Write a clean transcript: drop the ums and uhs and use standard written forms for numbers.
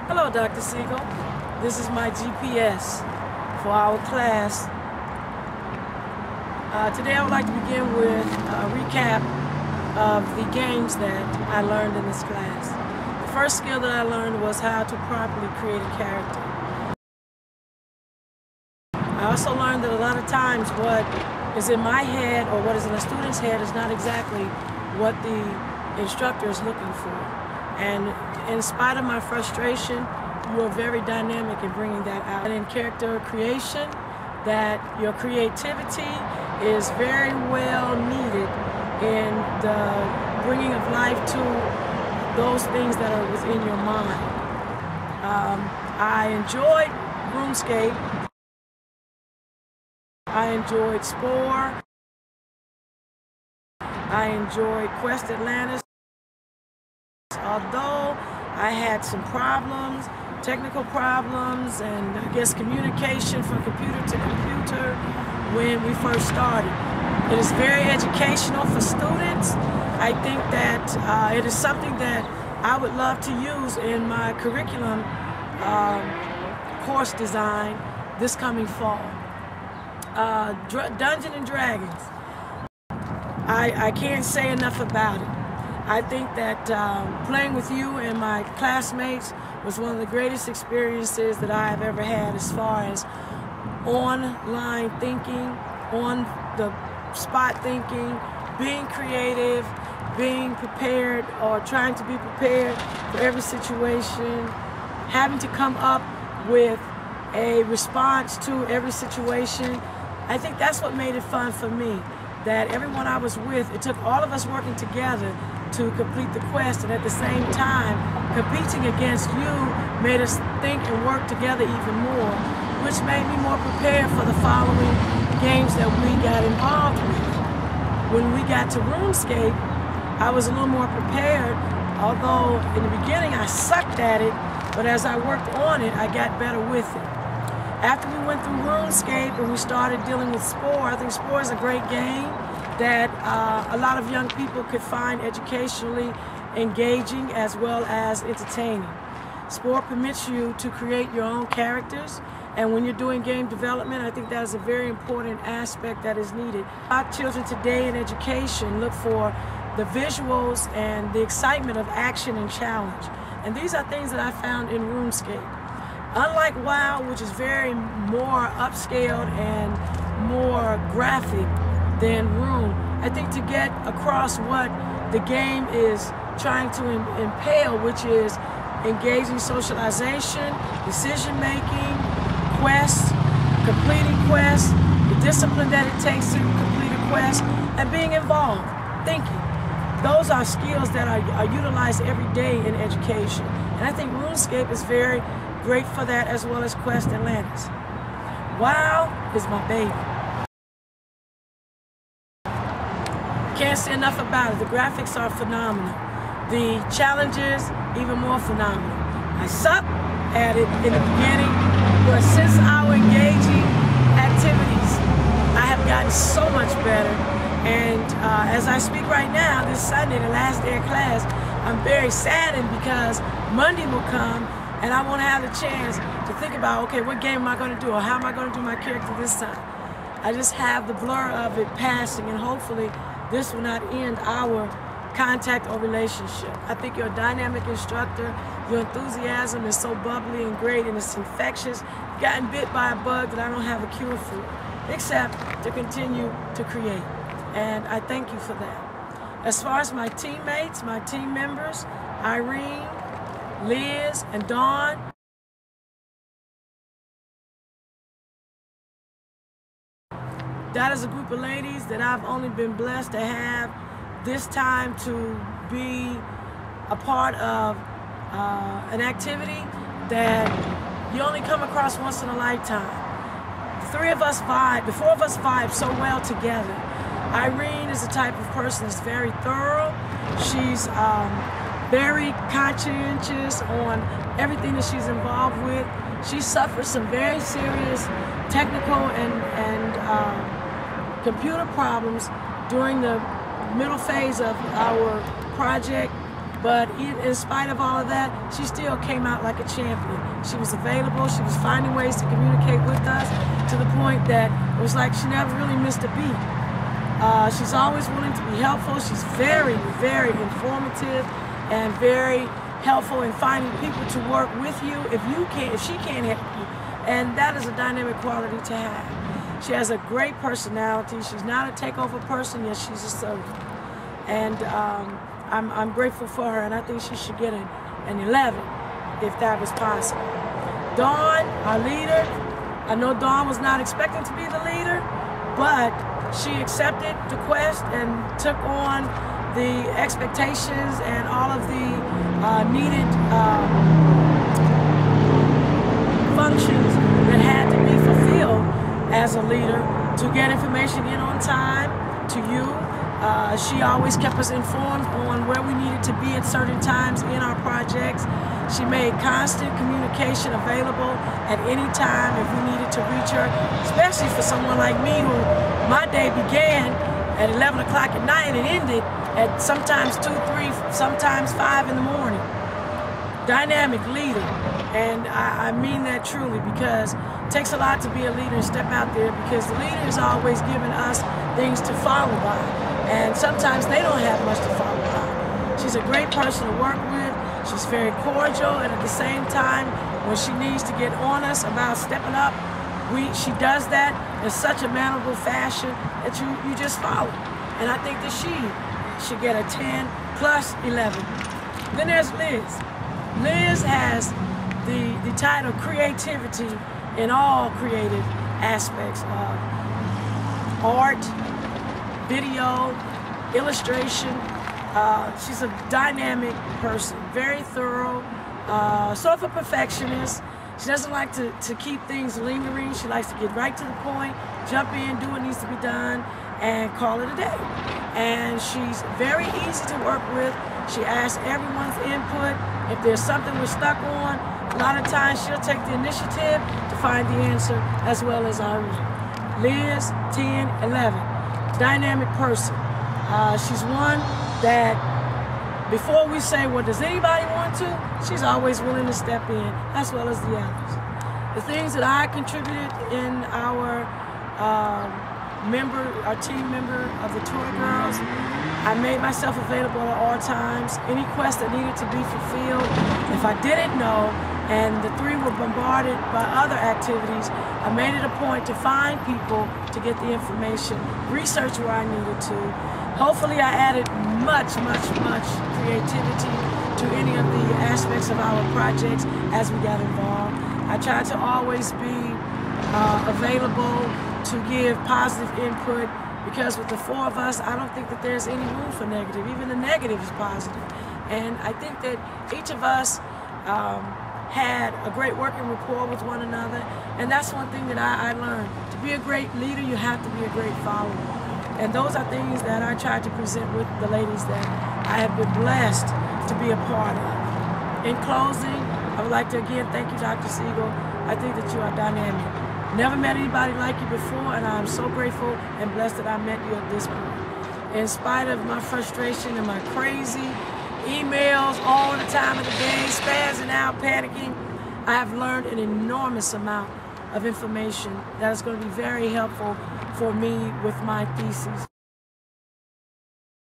Hello, Dr. Siegel. This is my GPS for our class. Today I would like to begin with a recap of the games that I learned in this class. The first skill that I learned was how to properly create a character. I also learned that a lot of times what is in my head or what is in a student's head is not exactly what the instructor is looking for. And in spite of my frustration, you are very dynamic in bringing that out. And in character creation, that your creativity is very well needed in the bringing of life to those things that are within your mind. I enjoyed RuneScape. I enjoyed Spore. I enjoyed Quest Atlantis. Although I had some problems, technical problems, and I guess communication from computer to computer when we first started. It is very educational for students. I think that it is something that I would love to use in my curriculum course design this coming fall. Dungeons and Dragons. I can't say enough about it. I think that playing with you and my classmates was one of the greatest experiences that I have ever had as far as online thinking, on the spot thinking, being creative, being prepared or trying to be prepared for every situation, having to come up with a response to every situation. I think that's what made it fun for me, that everyone I was with, it took all of us working together to complete the quest, and at the same time, competing against you made us think and work together even more, which made me more prepared for the following games that we got involved with. When we got to RuneScape, I was a little more prepared, although in the beginning I sucked at it, but as I worked on it, I got better with it. After we went through RuneScape and we started dealing with Spore, I think Spore is a great game that a lot of young people could find educationally engaging as well as entertaining. Spore permits you to create your own characters, and when you're doing game development, I think that is a very important aspect that is needed. Our children today in education look for the visuals and the excitement of action and challenge, and these are things that I found in RuneScape. Unlike WoW, which is very more upscaled and more graphic than Rune, I think to get across what the game is trying to impel, which is engaging socialization, decision-making, quests, completing quests, the discipline that it takes to complete a quest, and being involved, thinking. Those are skills that are utilized every day in education. And I think RuneScape is very great for that, as well as Quest Atlantis. WoW is my baby. Can't say enough about it. The graphics are phenomenal. The challenges, even more phenomenal. I sucked at it in the beginning, but since our engaging activities, I have gotten so much better. And as I speak right now, this Sunday, the last day of class, I'm very saddened because Monday will come and I won't have the chance to think about, okay, what game am I going to do, or how am I going to do my character this time? I just have the blur of it passing, and hopefully this will not end our contact or relationship. I think you're a dynamic instructor. Your enthusiasm is so bubbly and great, and it's infectious. I've gotten bit by a bug that I don't have a cure for, except to continue to create. And I thank you for that. As far as my teammates, my team members, Irene, Liz, and Dawn, that is a group of ladies that I've only been blessed to have this time to be a part of an activity that you only come across once in a lifetime. The four of us vibe so well together. Irene is the type of person that's very thorough. She's very conscientious on everything that she's involved with. She suffered some very serious technical and computer problems during the middle phase of our project But in spite of all of that, she still came out like a champion. She was available. She was finding ways to communicate with us to the point that it was like she never really missed a beat. She's always willing to be helpful. She's very, very informative and very helpful in finding people to work with you if she can't help you. And that is a dynamic quality to have. She has a great personality. She's not a takeover person, yet she's a servant. And I'm grateful for her, and I think she should get an 11 if that was possible. Dawn, our leader, I know Dawn was not expecting to be the leader, but she accepted the quest and took on the expectations and all of the needed functions that had to be fulfilled as a leader to get information in on time to you. She always kept us informed on where we needed to be at certain times in our projects. She made constant communication available at any time if we needed to reach her, especially for someone like me who my day began at 11 o'clock at night and ended at sometimes 2, 3, sometimes 5 in the morning. Dynamic leader, and I mean that truly, because it takes a lot to be a leader and step out there, because the leader is always giving us things to follow by, and sometimes they don't have much to follow by. She's a great person to work with. She's very cordial, and at the same time, when she needs to get on us about stepping up, she does that in such a mannerable fashion that you just follow. And I think that she should get a 10 plus 11. Then there's Liz. Liz has the title creativity in all creative aspects of art, video, illustration. She's a dynamic person, very thorough, sort of a perfectionist. She doesn't like to keep things lingering. She likes to get right to the point, jump in, do what needs to be done, and call it a day. And she's very easy to work with. She asks everyone's input. If there's something we're stuck on, a lot of times she'll take the initiative to find the answer as well as ours. Liz, 10, 11. Dynamic person. She's one that before we say, well, does anybody want to? She's always willing to step in, as well as the others. The things that I contributed in our team member of the tour girls, I made myself available at all times. Any quest that needed to be fulfilled, if I didn't know, and the three were bombarded by other activities, I made it a point to find people to get the information, research where I needed to. Hopefully I added much, much, much creativity to any of the aspects of our projects as we got involved. I tried to always be available to give positive input, because with the four of us, I don't think that there's any room for negative. Even the negative is positive. And I think that each of us had a great working rapport with one another, and that's one thing that I learned. To be a great leader, you have to be a great follower. And those are things that I tried to present with the ladies that I have been blessed to be a part of. In closing, I would like to again thank you, Dr. Siegel. I think that you are dynamic. Never met anybody like you before, and I'm so grateful and blessed that I met you at this point. In spite of my frustration and my crazy emails all the time of the day, spazzing out, panicking, I have learned an enormous amount of information that is going to be very helpful for me with my thesis.